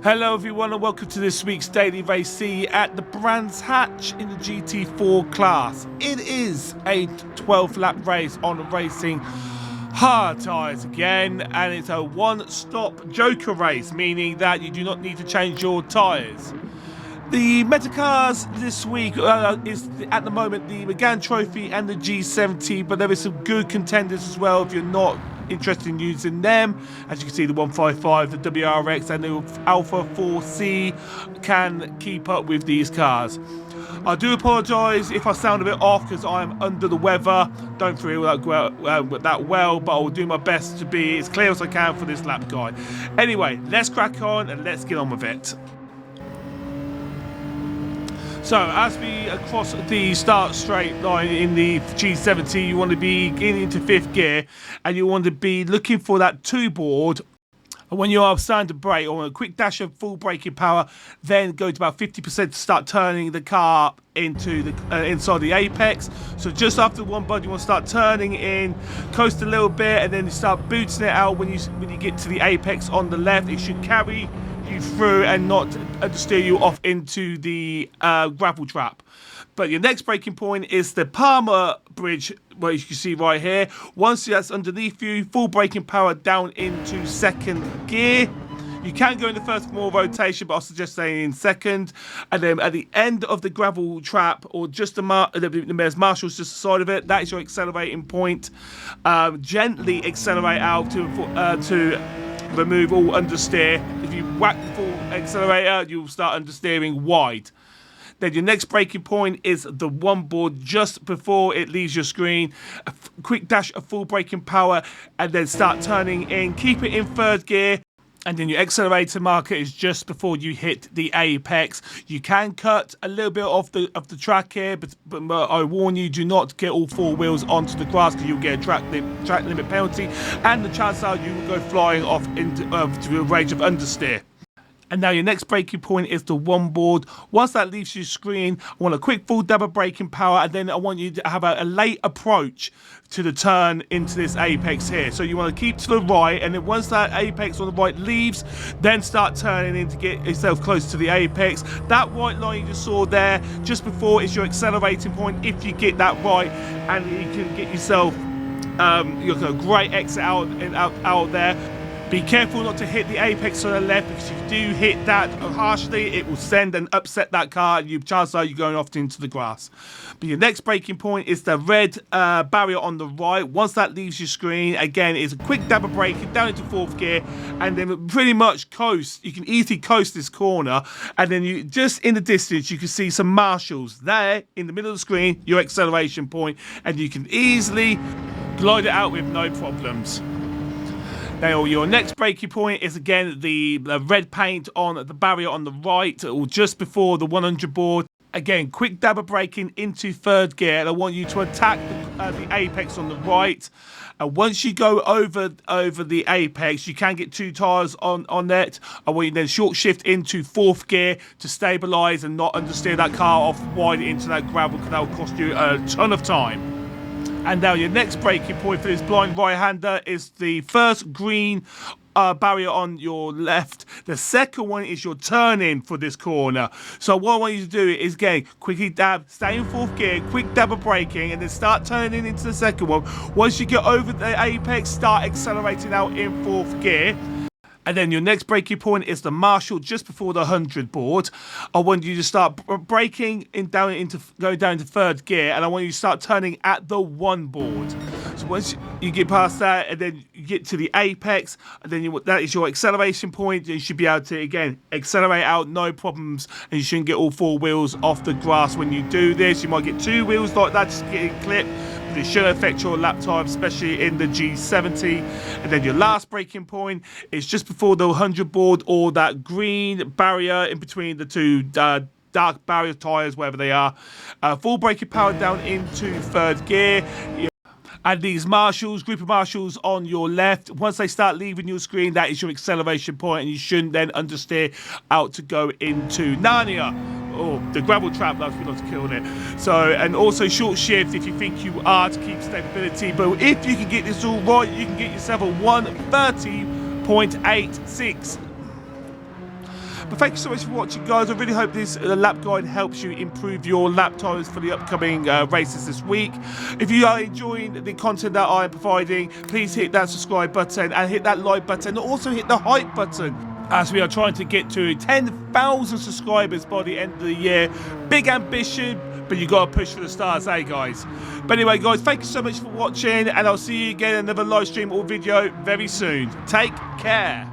Hello everyone and welcome to this week's Daily Race at the Brands Hatch in the GT4 class. It is a 12 lap race on racing hard tyres again, and it's a one-stop joker race, meaning that you do not need to change your tyres. The Metacars this week is at the moment the McGann Trophy and the G70, but there is some good contenders as well if you're not interested in using them. As you can see, the 155, the WRX and the Alpha 4C can keep up with these cars. I do apologise if I sound a bit off because I'm under the weather. Don't feel that well, but I will do my best to be as clear as I can for this lap guide. Anyway, let's crack on and let's get on with it. So as we cross the start straight line in the G70, you want to be getting into 5th gear and you want to be looking for that 2 board. And when you are starting to brake, or a quick dash of full braking power, then go to about 50% to start turning the car into the inside the apex. So just after one bud, you want to start turning in, coast a little bit, and then you start booting it out. When you get to the apex on the left, it should carry you through and not steer you off into the gravel trap. But your next braking point is the Palmer bridge, where you can see right here. Once that's underneath you, full braking power down into 2nd gear. You can go in the first more rotation, but I suggest staying in 2nd. And then at the end of the gravel trap, or just the mayor's marshals just the side of it, that is your accelerating point. Gently accelerate out to remove all understeer. If you whack the full accelerator, you'll start understeering wide. Then your next braking point is the 1 board just before it leaves your screen. A quick dash of full braking power and then start turning in. Keep it in 3rd gear. And then your accelerator marker is just before you hit the apex. You can cut a little bit off the track here, but I warn you, do not get all 4 wheels onto the grass because you'll get a track limit penalty, and the chances are you will go flying off into to a range of understeer. And now your next braking point is the 1 board. Once that leaves your screen, I want a quick full double braking power, and then I want you to have a late approach to the turn into this apex here. So you want to keep to the right, and then once that apex on the right leaves, then start turning in to get yourself close to the apex. That white line you just saw there just before is your accelerating point if you get that right, and you can get yourself a great exit out there. Be careful not to hit the apex on the left, because if you do hit that harshly, it will send and upset that car, and chances are you're going off into the grass. But your next braking point is the red barrier on the right. Once that leaves your screen, again, it's a quick dab of braking down into 4th gear, and then pretty much coast. You can easily coast this corner, and then you just in the distance, you can see some marshals there in the middle of the screen, your acceleration point, and you can easily glide it out with no problems. Now your next braking point is again the red paint on the barrier on the right, or just before the 100 board. Again, quick dab of braking into 3rd gear, and I want you to attack the apex on the right. And once you go over the apex, you can get 2 tyres on it. I want you to then short shift into 4th gear to stabilise and not understeer that car off wide into that gravel, because that will cost you a ton of time. And now your next braking point for this blind right-hander is the first green barrier on your left. The second one is your turn-in for this corner. So what I want you to do is, again, quickly dab, stay in 4th gear, quick dab of braking, and then start turning into the second one. Once you get over the apex, start accelerating out in 4th gear. And then your next braking point is the marshal just before the 100 board. I want you to start braking going down into 3rd gear, and I want you to start turning at the 1 board. So once you get past that, and then you get to the apex, and then that is your acceleration point. You should be able to, again, accelerate out, no problems, and you shouldn't get all 4 wheels off the grass when you do this. You might get 2 wheels like that just getting clipped. It should affect your lap time, especially in the G70. And then your last braking point is just before the 100 board, or that green barrier in between the 2 dark barrier tyres, wherever they are. Full braking power down into 3rd gear. And these marshals, group of marshals on your left, once they start leaving your screen, that is your acceleration point, and you shouldn't then understeer out to go into Narnia. Oh, the gravel trap, that's not to kill it. So, and also short shift if you think you are, to keep stability. But if you can get this all right, you can get yourself a 130.86. But thank you so much for watching, guys. I really hope this lap guide helps you improve your lap times for the upcoming races this week. If you are enjoying the content that I am providing, please hit that subscribe button and hit that like button, and also hit the hype button, as we are trying to get to 10,000 subscribers by the end of the year. Big ambition, but you got to push for the stars, eh, guys? But anyway, guys, thank you so much for watching, and I'll see you again in another live stream or video very soon. Take care.